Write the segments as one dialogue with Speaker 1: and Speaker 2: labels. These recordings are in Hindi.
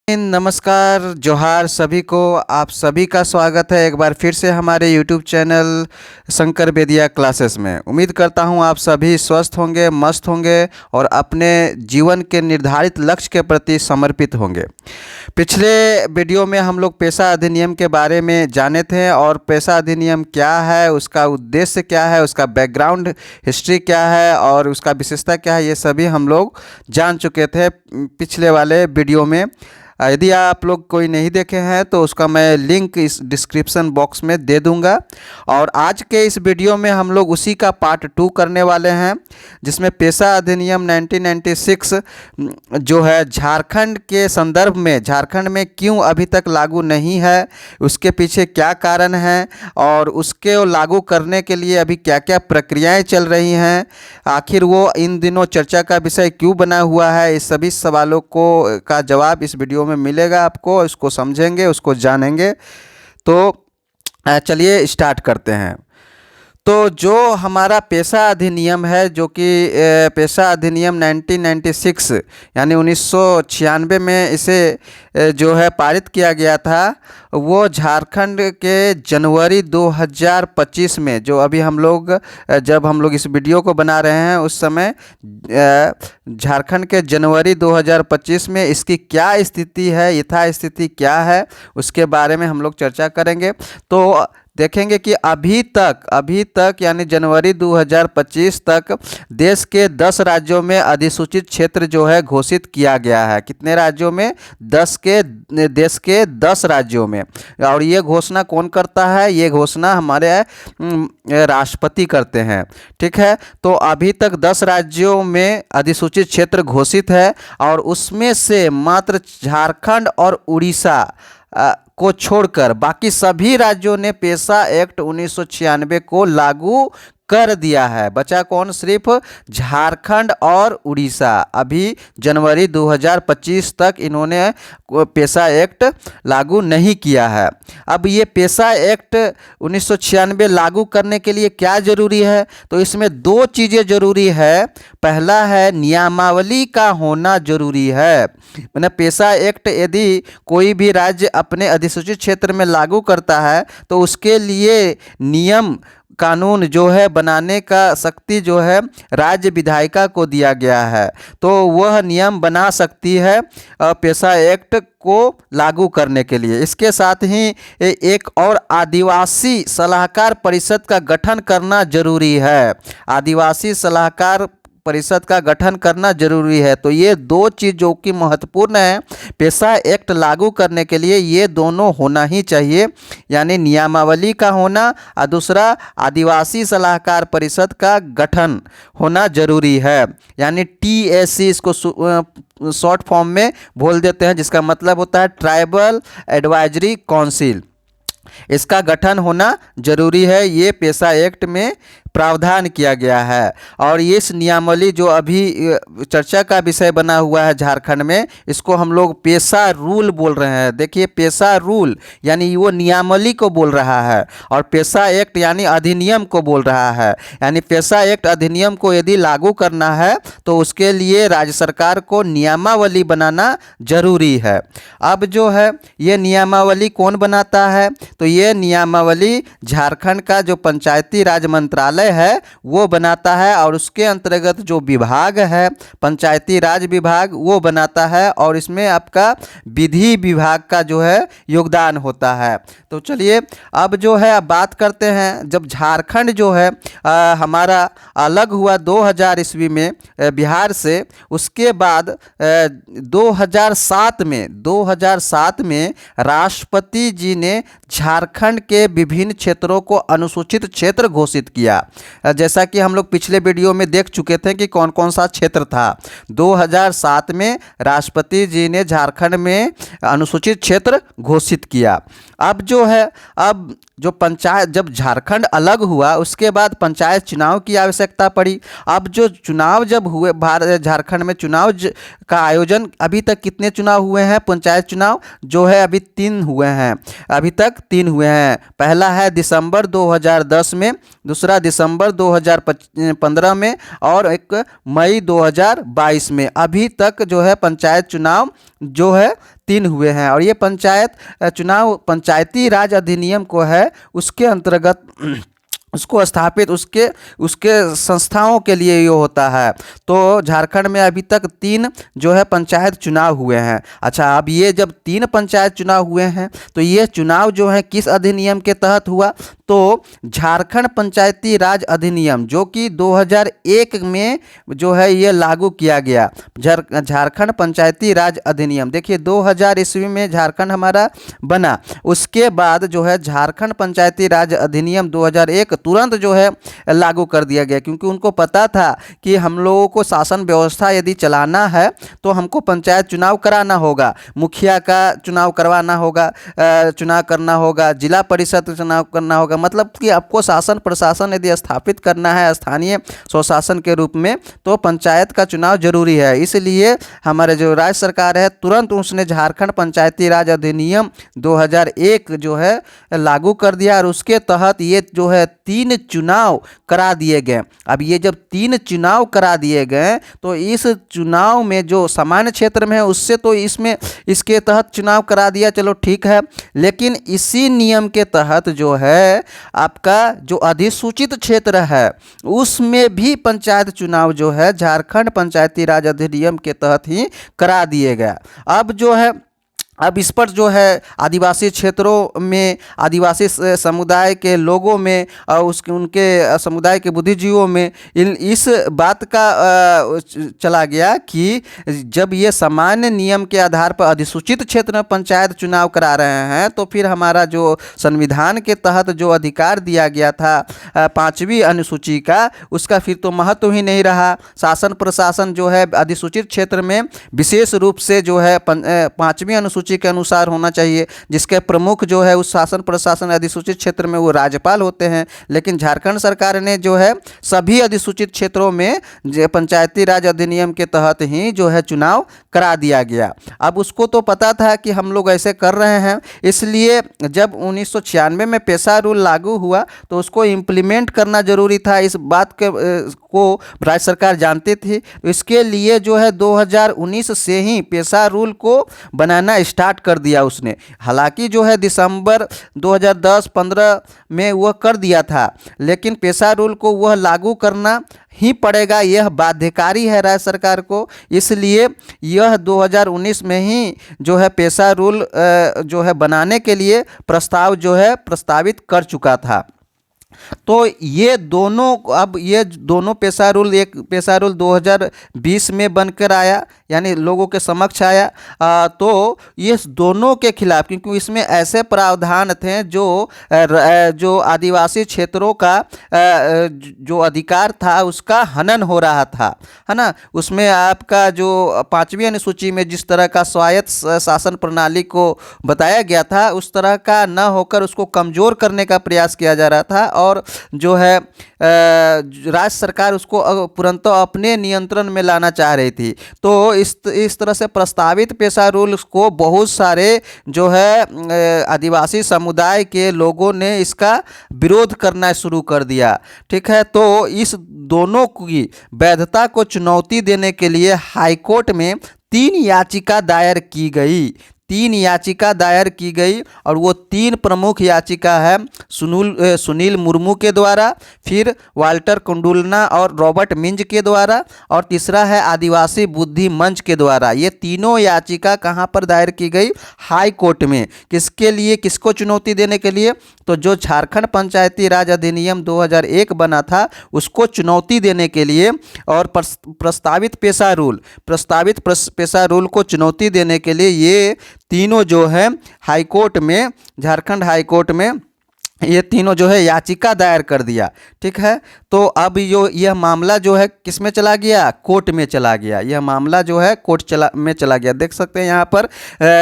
Speaker 1: नमस्कार, जोहार सभी को। आप सभी का स्वागत है एक बार फिर से हमारे YouTube चैनल शंकर बेदिया क्लासेस में। उम्मीद करता हूं आप सभी स्वस्थ होंगे, मस्त होंगे और अपने जीवन के निर्धारित लक्ष्य के प्रति समर्पित होंगे। पिछले वीडियो में हम लोग पेशा अधिनियम के बारे में जाने थे और पेशा अधिनियम क्या है, उसका उद्देश्य क्या है, उसका बैकग्राउंड हिस्ट्री क्या है और उसका विशेषता क्या है, ये सभी हम लोग जान चुके थे पिछले वाले वीडियो में। यदि आप लोग कोई नहीं देखे हैं तो उसका मैं लिंक इस डिस्क्रिप्शन बॉक्स में दे दूंगा। और आज के इस वीडियो में हम लोग उसी का पार्ट 2 करने वाले हैं, जिसमें पेशा अधिनियम 1996 जो है झारखंड के संदर्भ में, झारखंड में क्यों अभी तक लागू नहीं है, उसके पीछे क्या कारण है और उसके लागू करने के लिए अभी क्या क्या प्रक्रियाएं चल रही हैं, आखिर वो इन दिनों चर्चा का विषय क्यों बना हुआ है, इस सभी सवालों को का जवाब इस वीडियो में मिलेगा आपको। इसको समझेंगे, उसको जानेंगे। तो चलिए स्टार्ट करते हैं। तो जो हमारा पेशा अधिनियम है, जो कि पेशा अधिनियम 1996 यानी 1996 में इसे जो है पारित किया गया था, वो झारखंड के जनवरी 2025 में, जो अभी हम लोग जब हम लोग इस वीडियो को बना रहे हैं उस समय झारखंड के जनवरी 2025 में इसकी क्या स्थिति है, यथा स्थिति क्या है, उसके बारे में हम लोग चर्चा करेंगे। तो देखेंगे कि अभी तक यानी जनवरी 2025 तक देश के 10 राज्यों में अधिसूचित क्षेत्र जो है घोषित किया गया है। कितने राज्यों में? देश के 10 राज्यों में। और ये घोषणा कौन करता है? ये घोषणा हमारे राष्ट्रपति करते हैं। ठीक है, तो अभी तक 10 राज्यों में अधिसूचित क्षेत्र घोषित है और उसमें से मात्र झारखंड और उड़ीसा को छोड़कर बाकी सभी राज्यों ने पेशा एक्ट 1996 को लागू कर दिया है। बचा कौन? सिर्फ झारखंड और उड़ीसा। अभी जनवरी 2025 तक इन्होंने पेशा एक्ट लागू नहीं किया है। अब ये पेशा एक्ट 1996 लागू करने के लिए क्या ज़रूरी है? तो इसमें 2 चीज़ें ज़रूरी है। पहला है नियमावली का होना ज़रूरी है। मैंने पेशा एक्ट यदि कोई भी राज्य अपने अधिसूचित क्षेत्र में लागू करता है तो उसके लिए नियम कानून जो है बनाने का शक्ति जो है राज्य विधायिका को दिया गया है, तो वह नियम बना सकती है पेशा एक्ट को लागू करने के लिए। इसके साथ ही एक और आदिवासी सलाहकार परिषद का गठन करना जरूरी है। आदिवासी सलाहकार परिषद का गठन करना जरूरी है। तो ये 2 चीज़ जो कि महत्वपूर्ण है पेशा एक्ट लागू करने के लिए, ये दोनों होना ही चाहिए, यानी नियमावली का होना और दूसरा आदिवासी सलाहकार परिषद का गठन होना जरूरी है। यानी TAC इसको शॉर्ट फॉर्म में बोल देते हैं, जिसका मतलब होता है ट्राइबल एडवाइजरी काउंसिल। इसका गठन होना जरूरी है, ये पेशा एक्ट में प्रावधान किया गया है। और इस नियमावली जो अभी चर्चा का विषय बना हुआ है झारखंड में, इसको हम लोग पेशा रूल बोल रहे हैं। देखिए, पेशा रूल यानी वो नियमावली को बोल रहा है और पेशा एक्ट यानी अधिनियम को बोल रहा है। यानी पेशा एक्ट अधिनियम को यदि लागू करना है तो उसके लिए राज्य सरकार को नियमावली बनाना जरूरी है। अब जो है ये नियमावली कौन बनाता है? तो ये नियमावली झारखंड का जो पंचायती राज मंत्रालय है वो बनाता है और उसके अंतर्गत जो विभाग है पंचायती राज विभाग वो बनाता है और इसमें आपका विधि विभाग का जो है योगदान होता है। तो चलिए अब जो है अब बात करते हैं, जब झारखंड जो है हमारा अलग हुआ 2000 ईस्वी में बिहार से, उसके बाद 2007 में राष्ट्रपति जी ने झारखंड के विभिन्न क्षेत्रों को अनुसूचित क्षेत्र घोषित किया। जैसा कि हम लोग पिछले वीडियो में देख चुके थे कि कौन कौन सा क्षेत्र था। 2007 में राष्ट्रपति जी ने झारखंड में अनुसूचित क्षेत्र घोषित किया। अब जो है, अब जो पंचायत, जब झारखंड अलग हुआ उसके बाद पंचायत चुनाव की आवश्यकता पड़ी। अब जो चुनाव जब हुए झारखंड में चुनाव का आयोजन, अभी तक कितने चुनाव हुए हैं? पंचायत चुनाव जो है अभी 3 हुए हैं, अभी तक 3 हुए हैं। पहला है दिसंबर 2010 में, दूसरा दिसंबर 2015 में और एक मई 2022 में। अभी तक जो है पंचायत चुनाव जो है 3 हुए हैं, और ये पंचायत चुनाव पंचायती राज अधिनियम को है उसके अंतर्गत उसको स्थापित उसके उसके संस्थाओं के लिए ये होता है। तो झारखंड में अभी तक 3 जो है पंचायत चुनाव हुए हैं। अच्छा, अब ये जब 3 पंचायत चुनाव हुए हैं तो ये चुनाव जो है किस अधिनियम के तहत हुआ? तो झारखंड पंचायती राज अधिनियम, जो कि 2001 में जो है ये लागू किया गया। झारखंड पंचायती राज अधिनियम, देखिए 2000 ईस्वी में झारखंड हमारा बना, उसके बाद जो है झारखंड पंचायती राज अधिनियम 2001 तुरंत जो है लागू कर दिया गया, क्योंकि उनको पता था कि हम लोगों को शासन व्यवस्था यदि चलाना है तो हमको पंचायत चुनाव कराना होगा, मुखिया का चुनाव करवाना होगा, चुनाव करना होगा, जिला परिषद चुनाव करना होगा। मतलब कि आपको शासन प्रशासन यदि स्थापित करना है स्थानीय स्वशासन के रूप में तो पंचायत का चुनाव जरूरी है। इसलिए हमारे जो राज्य सरकार है तुरंत उसने झारखंड पंचायती राज अधिनियम 2001 जो है लागू कर दिया, और उसके तहत ये जो है 3 चुनाव करा दिए गए। अब ये जब 3 चुनाव करा दिए गए तो इस चुनाव में जो सामान्य क्षेत्र में है उससे तो इसमें इसके तहत चुनाव करा दिया, चलो ठीक है, लेकिन इसी नियम के तहत जो है आपका जो अधिसूचित क्षेत्र है उसमें भी पंचायत चुनाव जो है झारखंड पंचायती राज अधिनियम के तहत ही करा दिए गए। अब जो है अब इस पर जो है आदिवासी क्षेत्रों में आदिवासी समुदाय के लोगों में और उसके उनके समुदाय के बुद्धिजीवियों में इस बात का चला गया कि जब ये सामान्य नियम के आधार पर अधिसूचित क्षेत्र में पंचायत चुनाव करा रहे हैं तो फिर हमारा जो संविधान के तहत जो अधिकार दिया गया था 5वीं अनुसूची का, उसका फिर तो महत्व ही नहीं रहा। शासन प्रशासन जो है अधिसूचित क्षेत्र में विशेष रूप से जो है 5वीं अनुसूची के अनुसार होना चाहिए, जिसके प्रमुख जो है उस शासन प्रशासन अधिसूचित क्षेत्र में वो राज्यपाल होते हैं। लेकिन झारखंड सरकार ने जो है सभी अधिसूचित क्षेत्रों में पंचायती राज अधिनियम के तहत ही जो है चुनाव करा दिया गया। अब उसको तो पता था कि हम लोग ऐसे कर रहे हैं, इसलिए जब 1996 में पेशा रूल लागू हुआ तो उसको इम्प्लीमेंट करना जरूरी था। इस बात को राज्य सरकार जानती थी, इसके लिए जो है 2019 से ही पेशा रूल को बनाना स्टार्ट कर दिया उसने। हालांकि जो है दिसंबर 2010-15 में वह कर दिया था, लेकिन पेशा रूल को वह लागू करना ही पड़ेगा, यह बाध्यकारी है राज्य सरकार को। इसलिए यह 2019 में ही जो है पेशा रूल जो है बनाने के लिए प्रस्ताव जो है प्रस्तावित कर चुका था। तो ये दोनों अब ये दोनों पेशा रूल, एक पेशा रूल 2020 में बनकर आया यानी लोगों के समक्ष आया, तो ये दोनों के खिलाफ, क्योंकि इसमें ऐसे प्रावधान थे जो आदिवासी क्षेत्रों का जो अधिकार था उसका हनन हो रहा था, है ना। उसमें आपका जो 5वीं अनुसूची में जिस तरह का स्वायत्त शासन प्रणाली को बताया गया था उस तरह का न होकर उसको कमज़ोर करने का प्रयास किया जा रहा था, और जो है राज्य सरकार उसको तुरंत अपने नियंत्रण में लाना चाह रही थी। तो इस तरह से प्रस्तावित पेशा रूल को बहुत सारे जो है आदिवासी समुदाय के लोगों ने इसका विरोध करना शुरू कर दिया, ठीक है। तो इस दोनों की वैधता को चुनौती देने के लिए हाईकोर्ट में 3 याचिका दायर की गई। 3 याचिका दायर की गई, और वो 3 प्रमुख याचिका है सुनील मुर्मू के द्वारा, फिर वाल्टर कुंडुलना और रॉबर्ट मिंज के द्वारा, और तीसरा है आदिवासी बुद्धि मंच के द्वारा। ये तीनों याचिका कहाँ पर दायर की गई? हाई कोर्ट में। किसके लिए, किसको चुनौती देने के लिए? तो जो झारखंड पंचायती राज अधिनियम 2001 बना था उसको चुनौती देने के लिए, और प्रस्तावित पेशा रूल को चुनौती देने के लिए ये तीनों जो है हाईकोर्ट में, झारखंड हाईकोर्ट में ये तीनों जो है याचिका दायर कर दिया, ठीक है। तो अब यह मामला जो है किस में चला गया? कोर्ट में चला गया। यह मामला जो है कोर्ट में चला गया। देख सकते हैं यहाँ पर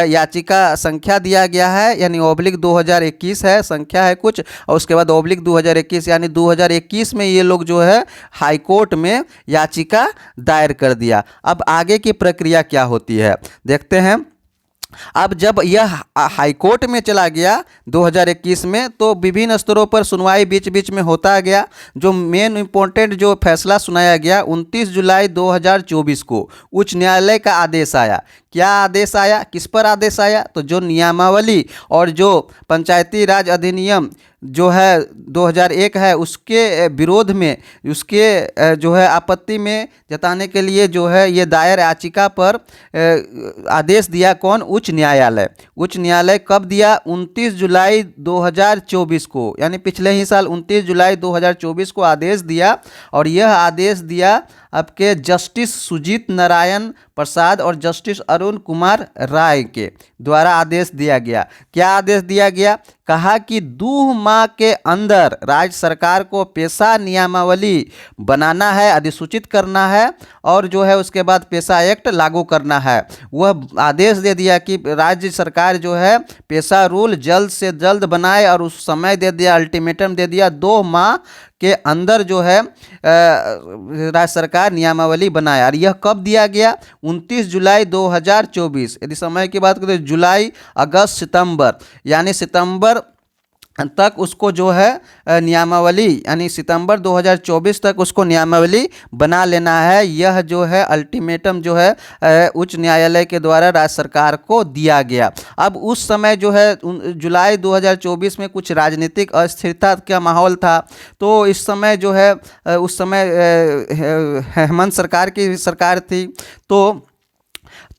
Speaker 1: याचिका संख्या दिया गया है, यानी /2021 है, संख्या है कुछ, और उसके बाद /2021 यानी 2021 में ये लोग जो है हाई कोर्ट में याचिका दायर कर दिया। अब आगे की प्रक्रिया क्या होती है देखते हैं। अब जब यह हाईकोर्ट में चला गया 2021 में, तो विभिन्न स्तरों पर सुनवाई बीच बीच में होता गया। जो मेन इम्पोर्टेंट जो फैसला सुनाया गया 29 जुलाई 2024 को उच्च न्यायालय का आदेश आया। क्या आदेश आया, किस पर आदेश आया? तो जो नियमावली और जो पंचायती राज अधिनियम जो है 2001 है उसके विरोध में, उसके जो है आपत्ति में जताने के लिए जो है ये दायर याचिका पर आदेश दिया कौन? उच्च न्यायालय। उच्च न्यायालय कब दिया? 29 जुलाई 2024 को, यानी पिछले ही साल 29 जुलाई 2024 को आदेश दिया। और यह आदेश दिया आपके जस्टिस सुजीत नारायण प्रसाद और जस्टिस अरुण कुमार राय के द्वारा आदेश दिया गया। क्या आदेश दिया गया? कहा कि 2 माह के अंदर राज्य सरकार को पेशा नियमावली बनाना है, अधिसूचित करना है और जो है उसके बाद पेशा एक्ट लागू करना है। वह आदेश दे दिया कि राज्य सरकार जो है पेशा रूल जल्द से जल्द बनाए और उस समय दे दिया, अल्टीमेटम दे दिया 2 माह के अंदर जो है राज्य सरकार नियमावली बनाए। और यह कब दिया गया? 29 जुलाई 2024। यदि समय की बात करें जुलाई, अगस्त, सितंबर, यानी सितंबर तक उसको जो है नियमावली, यानी सितंबर 2024 तक उसको नियमावली बना लेना है। यह जो है अल्टीमेटम जो है उच्च न्यायालय के द्वारा राज्य सरकार को दिया गया। अब उस समय जो है जुलाई 2024 में कुछ राजनीतिक अस्थिरता का माहौल था, तो इस समय जो है उस समय हेमंत सरकार की सरकार थी।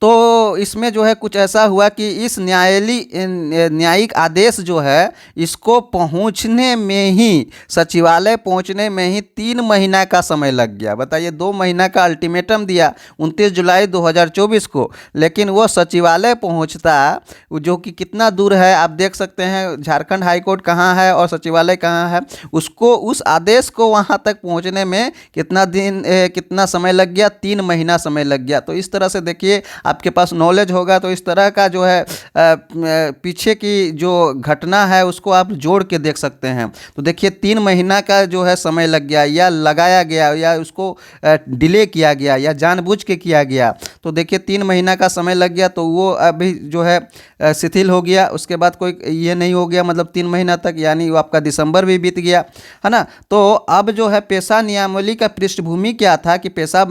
Speaker 1: तो इसमें जो है कुछ ऐसा हुआ कि इस न्यायिक आदेश जो है इसको पहुंचने में ही, सचिवालय पहुंचने में ही 3 महीना का समय लग गया। बताइए, 2 महीना का अल्टीमेटम दिया 29 जुलाई 2024 को, लेकिन वो सचिवालय पहुंचता जो कि कितना दूर है आप देख सकते हैं। झारखंड हाईकोर्ट कहाँ है और सचिवालय कहाँ है, उसको उस आदेश को वहाँ तक पहुँचने में कितना समय लग गया? 3 महीना समय लग गया। तो इस तरह से देखिए, आपके पास नॉलेज होगा तो इस तरह का जो है पीछे की जो घटना है उसको आप जोड़ के देख सकते हैं। तो देखिए 3 महीना का जो है समय लग गया, या लगाया गया, या उसको डिले किया गया, या जानबूझ के किया गया। तो देखिए 3 महीना का समय लग गया, तो वो अभी जो है शिथिल हो गया। उसके बाद कोई ये नहीं हो गया, मतलब 3 महीना तक, यानी वो आपका दिसंबर भी बीत गया, है ना। तो अब जो है पेशा नियमावली का पृष्ठभूमि क्या था कि पेशा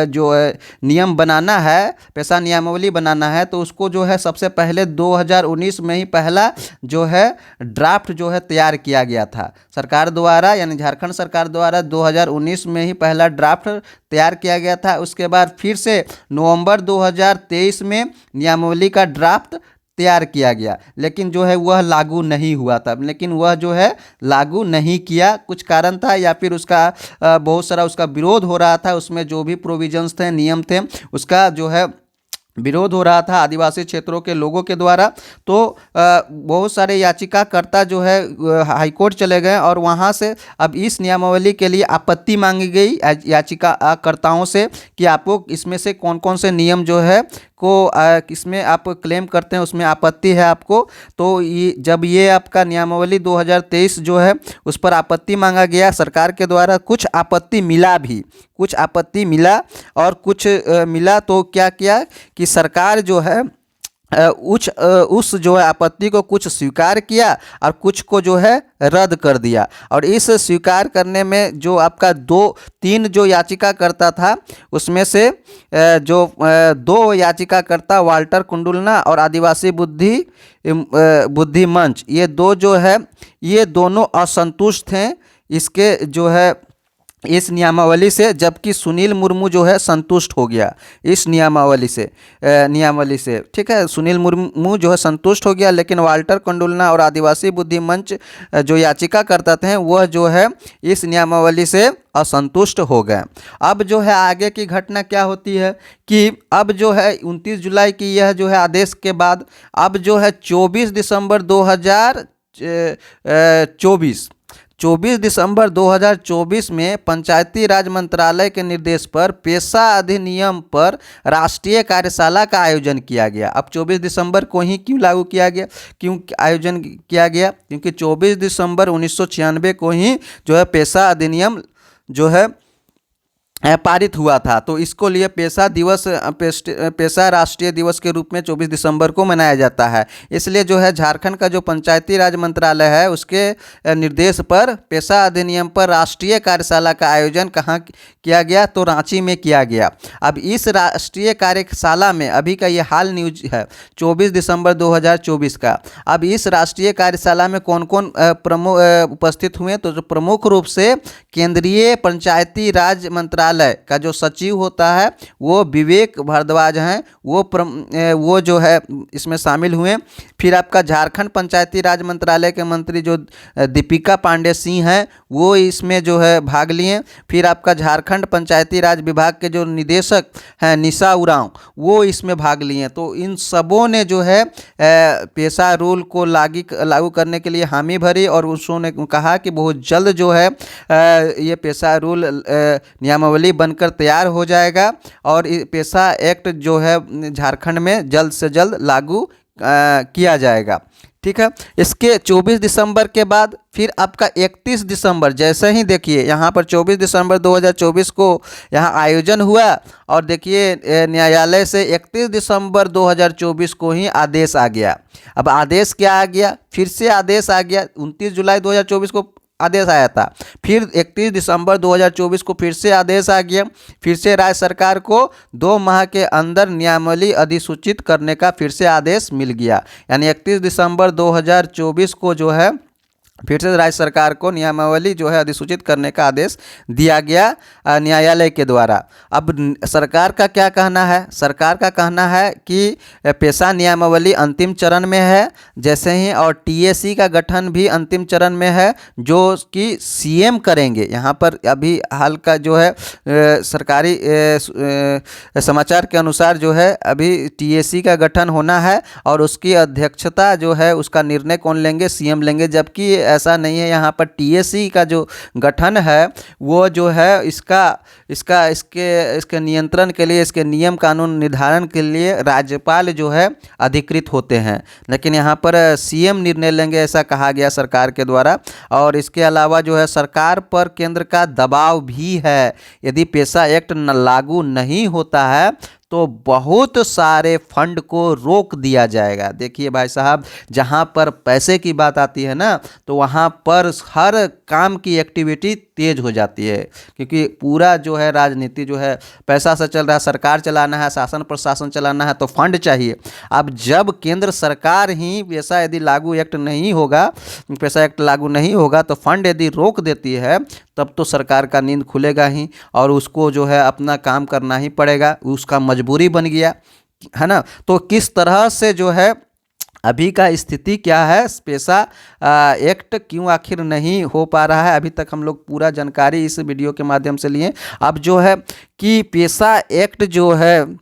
Speaker 1: जो है नियम बनाना है, पेशा नियमावली बनाना है, तो उसको जो है सबसे पहले 2019 में ही पहला जो है ड्राफ्ट जो है तैयार किया गया था सरकार द्वारा, यानी झारखंड सरकार द्वारा 2019 में ही पहला ड्राफ्ट तैयार किया गया था। उसके बाद फिर से नवंबर 2023 में नियमावली का ड्राफ्ट तैयार किया गया, लेकिन जो है वह लागू नहीं हुआ था। लेकिन वह जो है लागू नहीं किया, कुछ कारण था, या फिर उसका बहुत सारा उसका विरोध हो रहा था। उसमें जो भी प्रोविजंस थे, नियम थे, उसका जो है विरोध हो रहा था आदिवासी क्षेत्रों के लोगों के द्वारा। तो बहुत सारे याचिकाकर्ता जो है हाईकोर्ट चले गए और वहाँ से अब इस नियमावली के लिए आपत्ति मांगी गई याचिकाकर्ताओं से कि आपको इसमें से कौन कौन से नियम जो है को किसमें आप क्लेम करते हैं, उसमें आपत्ति है आपको। तो जब ये आपका नियमावली 2023 जो है उस पर आपत्ति मांगा गया सरकार के द्वारा, कुछ आपत्ति मिला भी, कुछ आपत्ति मिला और कुछ मिला तो क्या किया कि सरकार जो है उस जो है आपत्ति को कुछ स्वीकार किया और कुछ को जो है रद्द कर दिया। और इस स्वीकार करने में जो आपका 2-3 जो याचिकाकर्ता था, उसमें से जो 2 याचिकाकर्ता वाल्टर कुंडुलना और आदिवासी बुद्धि मंच, ये 2 जो है ये दोनों असंतुष्ट थे इसके जो है इस नियमावली से, जबकि सुनील मुर्मू जो है संतुष्ट हो गया इस नियमावली से। ठीक है, सुनील मुर्मू जो है संतुष्ट हो गया, लेकिन वाल्टर कुंडुलना और आदिवासी बुद्धि मंच जो याचिका करते थे वह जो है इस नियमावली से असंतुष्ट हो गए। अब जो है आगे की घटना क्या होती है कि अब जो है 29 जुलाई की यह जो है आदेश के बाद अब जो है 24 दिसंबर 2024 में पंचायती राज मंत्रालय के निर्देश पर पेशा अधिनियम पर राष्ट्रीय कार्यशाला का आयोजन किया गया। अब 24 दिसंबर को ही क्यों लागू किया गया, क्यों आयोजन किया गया? क्योंकि 24 दिसंबर 1996 को ही जो है पेशा अधिनियम जो है पारित हुआ था। तो इसको लिए पेशा दिवस पेशा राष्ट्रीय दिवस के रूप में 24 दिसंबर को मनाया जाता है। इसलिए जो है झारखंड का जो पंचायती राज मंत्रालय है उसके निर्देश पर पेशा अधिनियम पर राष्ट्रीय कार्यशाला का आयोजन कहाँ किया गया, तो रांची में किया गया। अब इस राष्ट्रीय कार्यशाला में अभी का ये हाल न्यूज है 24 दिसंबर 2024 का। अब इस राष्ट्रीय कार्यशाला में कौन कौन प्रमुख उपस्थित हुए, तो जो प्रमुख रूप से केंद्रीय पंचायती राज मंत्रालय का जो सचिव होता है वो विवेक भारद्वाज हैं, वो जो है इसमें शामिल हुए। फिर आपका झारखंड पंचायती राज मंत्रालय के मंत्री जो दीपिका पांडे सिंह हैं वो इसमें जो है भाग लिए। फिर आपका झारखंड पंचायती राज विभाग के जो निदेशक हैं निशा उरांव वो इसमें भाग लिए। तो इन सबों ने जो है पेशा रूल को लागू करने के लिए हामी भरी और उन्होंने कहा कि बहुत जल्द जो है ये पेशा रूल नियमावली बनकर तैयार हो जाएगा और पेशा एक्ट जो है झारखंड में जल्द से जल्द लागू किया जाएगा। ठीक है। इसके 24 दिसंबर के बाद फिर आपका 31 दिसंबर, जैसे ही देखिए यहाँ पर 24 दिसंबर 2024 को यहाँ आयोजन हुआ और देखिए न्यायालय से 31 दिसंबर 2024 को ही आदेश आ गया। अब आदेश क्या आ गया, फिर से आदेश आ गया। 29 जुलाई 2024 को आदेश आया था, फिर 31 दिसंबर 2024 को फिर से आदेश आ गया। फिर से राज्य सरकार को 2 माह के अंदर नियमावली अधिसूचित करने का फिर से आदेश मिल गया। यानी 31 दिसंबर 2024 को जो है फिर से राज्य सरकार को नियमावली जो है अधिसूचित करने का आदेश दिया गया न्यायालय के द्वारा। अब सरकार का क्या कहना है, सरकार का कहना है कि पेशा नियमावली अंतिम चरण में है जैसे ही, और टीएसी का गठन भी अंतिम चरण में है जो कि सीएम करेंगे। यहाँ पर अभी हाल का जो है सरकारी समाचार के अनुसार जो है अभी टीएसी का गठन होना है और उसकी अध्यक्षता जो है उसका निर्णय कौन लेंगे, सीएम लेंगे। जबकि ऐसा नहीं है, यहाँ पर टीएसी का जो गठन है वो जो है इसके नियंत्रण के लिए, इसके नियम कानून निर्धारण के लिए राज्यपाल जो है अधिकृत होते हैं, लेकिन यहाँ पर सीएम निर्णय लेंगे ऐसा कहा गया सरकार के द्वारा। और इसके अलावा जो है सरकार पर केंद्र का दबाव भी है। यदि पेशा एक्ट लागू नहीं होता है तो बहुत सारे फंड को रोक दिया जाएगा। देखिए भाई साहब, जहाँ पर पैसे की बात आती है ना तो वहाँ पर हर काम की एक्टिविटी तेज हो जाती है, क्योंकि पूरा जो है राजनीति जो है पैसा से चल रहा है। सरकार चलाना है, शासन प्रशासन चलाना है तो फंड चाहिए। अब जब केंद्र सरकार ही पेशा यदि लागू एक्ट नहीं होगा, पेशा एक्ट लागू नहीं होगा तो फंड यदि रोक देती है तब तो सरकार का नींद खुलेगा ही और उसको जो है अपना काम करना ही पड़ेगा, उसका मजबूरी बन गया है ना। तो किस तरह से जो है अभी का स्थिति क्या है, पेशा एक्ट क्यों आखिर नहीं हो पा रहा है, अभी तक हम लोग पूरा जानकारी इस वीडियो के माध्यम से लिए। अब जो है कि पेशा एक्ट जो है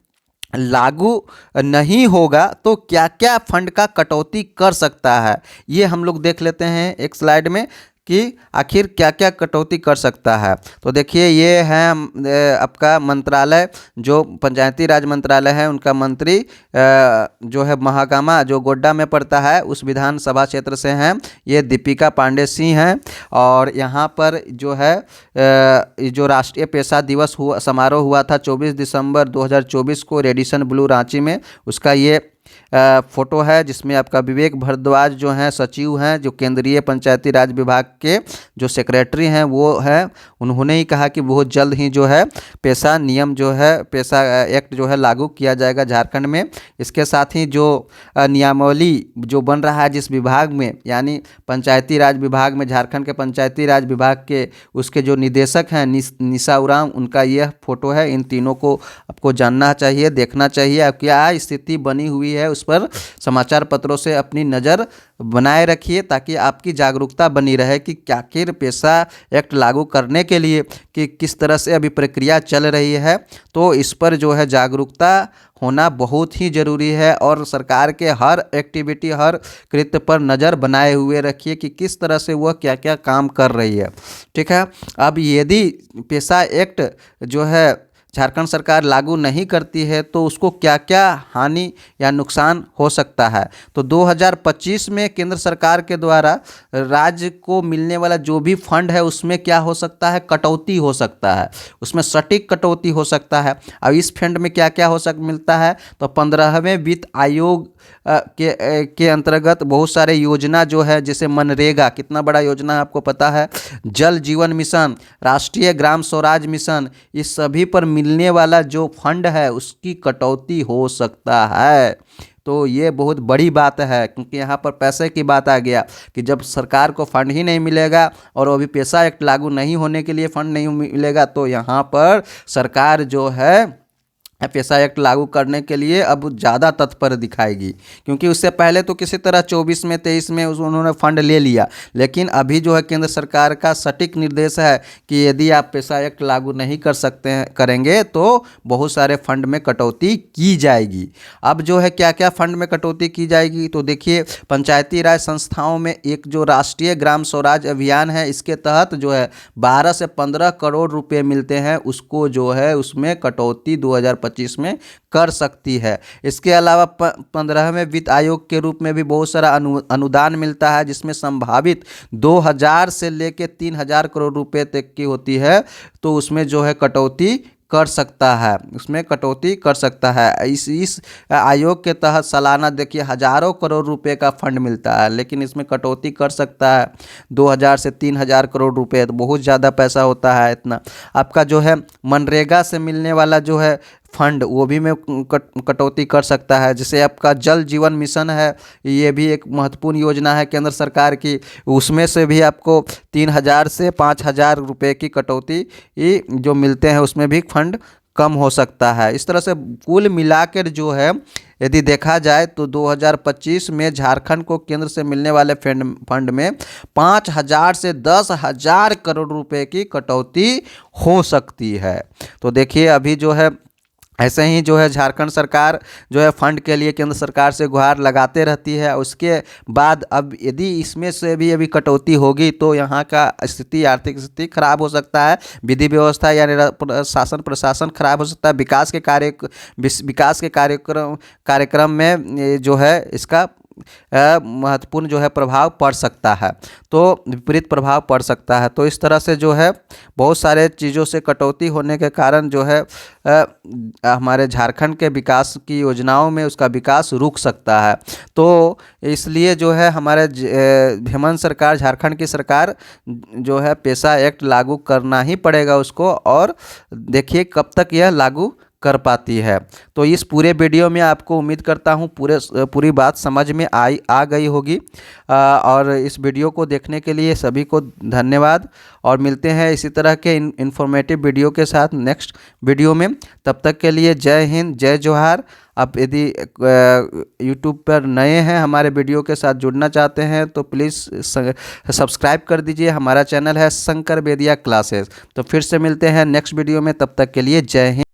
Speaker 1: लागू नहीं होगा तो क्या क्या फंड का कटौती कर सकता है, ये हम लोग देख लेते हैं एक स्लाइड में कि आखिर क्या क्या कटौती कर सकता है। तो देखिए ये है आपका मंत्रालय, जो पंचायती राज मंत्रालय है उनका मंत्री जो है महागामा जो गोड्डा में पड़ता है उस विधानसभा क्षेत्र से हैं, ये दीपिका पांडे सिंह हैं। और यहाँ पर जो है जो राष्ट्रीय पेशा दिवस समारोह हुआ था 24 दिसंबर 2024 को रेडिसन ब्लू रांची में, उसका ये फोटो है जिसमें आपका विवेक भारद्वाज जो हैं सचिव हैं, जो केंद्रीय पंचायती राज विभाग के जो सेक्रेटरी हैं वो हैं। उन्होंने ही कहा कि बहुत जल्द ही जो है पेशा नियम जो है पेशा एक्ट जो है लागू किया जाएगा झारखंड में। इसके साथ ही जो नियमावली जो बन रहा है जिस विभाग में, यानी पंचायती राज विभाग में, झारखंड के पंचायती राज विभाग के उसके जो निदेशक हैं निशा उरांव, उनका यह फोटो है। इन तीनों को आपको जानना चाहिए, देखना चाहिए अब क्या स्थिति बनी हुई है, उस पर समाचार पत्रों से अपनी नज़र बनाए रखिए ताकि आपकी जागरूकता बनी रहे कि आखिर पेशा एक्ट लागू करने के लिए कि किस तरह से अभी प्रक्रिया चल रही है। तो इस पर जो है जागरूकता होना बहुत ही ज़रूरी है और सरकार के हर एक्टिविटी, हर कृत्य पर नज़र बनाए हुए रखिए कि किस तरह से वह क्या क्या काम कर रही है। ठीक है। अब यदि पेशा एक्ट जो है झारखंड सरकार लागू नहीं करती है तो उसको क्या क्या हानि या नुकसान हो सकता है। तो 2025 में केंद्र सरकार के द्वारा राज्य को मिलने वाला जो भी फंड है उसमें क्या हो सकता है, कटौती हो सकता है, उसमें सटीक कटौती हो सकता है। अब इस फंड में क्या क्या मिलता है, तो 15वें वित्त आयोग के अंतर्गत बहुत सारे योजना जो है, जैसे मनरेगा, कितना बड़ा योजना है आपको पता है, जल जीवन मिशन, राष्ट्रीय ग्राम स्वराज मिशन, इस सभी पर मिलने वाला जो फंड है उसकी कटौती हो सकता है। तो ये बहुत बड़ी बात है, क्योंकि यहाँ पर पैसे की बात आ गया कि जब सरकार को फंड ही नहीं मिलेगा और अभी पैसा एक्ट लागू नहीं होने के लिए फंड नहीं मिलेगा, तो यहाँ पर सरकार जो है पैसा एक्ट लागू करने के लिए अब ज़्यादा तत्पर दिखाएगी, क्योंकि उससे पहले तो किसी तरह 24 में 23 में उन्होंने फंड ले लिया, लेकिन अभी जो है केंद्र सरकार का सटीक निर्देश है कि यदि आप पैसा एक्ट लागू नहीं कर सकते हैं करेंगे तो बहुत सारे फंड में कटौती की जाएगी। अब जो है क्या क्या फंड में कटौती की जाएगी, तो देखिए पंचायती राज संस्थाओं में एक जो राष्ट्रीय ग्राम स्वराज अभियान है, इसके तहत जो है 12 से 15 करोड़ रुपये मिलते हैं, उसको जो है उसमें कटौती 2025 में कर सकती है। इसके अलावा 15वें वित्त आयोग के रूप में भी बहुत सारा अनुदान मिलता है, जिसमें संभावित 2000 से लेकर 3000 करोड़ रुपए तक की होती है, तो उसमें जो है कटौती कर सकता है, उसमें कटौती कर सकता है। इस आयोग के तहत सालाना देखिए हजारों करोड़ रुपए का फंड मिलता है, लेकिन इसमें कटौती कर सकता है 2000 से 3000 करोड़ रुपए, तो बहुत ज़्यादा पैसा होता है इतना। आपका जो है मनरेगा से मिलने वाला जो है फंड, वो भी में कटौती कर सकता है। जैसे आपका जल जीवन मिशन है, ये भी एक महत्वपूर्ण योजना है केंद्र सरकार की, उसमें से भी आपको 3000 से 5000 रुपये की कटौती जो मिलते हैं, उसमें भी फंड कम हो सकता है। इस तरह से कुल मिलाकर जो है यदि देखा जाए तो 2025 में झारखंड को केंद्र से मिलने वाले फंड में 5000 से 10,000 करोड़ रुपए की कटौती हो सकती है। तो देखिए अभी जो है ऐसे ही जो है झारखंड सरकार जो है फंड के लिए केंद्र सरकार से गुहार लगाते रहती है। उसके बाद अब यदि इसमें से भी अभी कटौती होगी तो यहाँ का स्थिति, आर्थिक स्थिति खराब हो सकता है, विधि व्यवस्था यानी शासन प्रशासन खराब हो सकता है, विकास के कार्यक्रम में जो है इसका महत्वपूर्ण जो है प्रभाव पड़ सकता है, तो विपरीत प्रभाव पड़ सकता है। तो इस तरह से जो है बहुत सारे चीज़ों से कटौती होने के कारण जो है हमारे झारखंड के विकास की योजनाओं में उसका विकास रुक सकता है। तो इसलिए जो है हमारे हेमंत सरकार, झारखंड की सरकार जो है पैसा एक्ट लागू करना ही पड़ेगा उसको, और देखिए कब तक यह लागू कर पाती है। तो इस पूरे वीडियो में आपको उम्मीद करता हूँ पूरी बात समझ में आ गई होगी, और इस वीडियो को देखने के लिए सभी को धन्यवाद, और मिलते हैं इसी तरह के इन्फॉर्मेटिव वीडियो के साथ नेक्स्ट वीडियो में। तब तक के लिए जय हिंद, जय जोहार। आप यदि यूट्यूब पर नए हैं, हमारे वीडियो के साथ जुड़ना चाहते हैं तो प्लीज़ सब्सक्राइब कर दीजिए। हमारा चैनल है शंकर बेदिया क्लासेस। तो फिर से मिलते हैं नेक्स्ट वीडियो में, तब तक के लिए जय हिंद।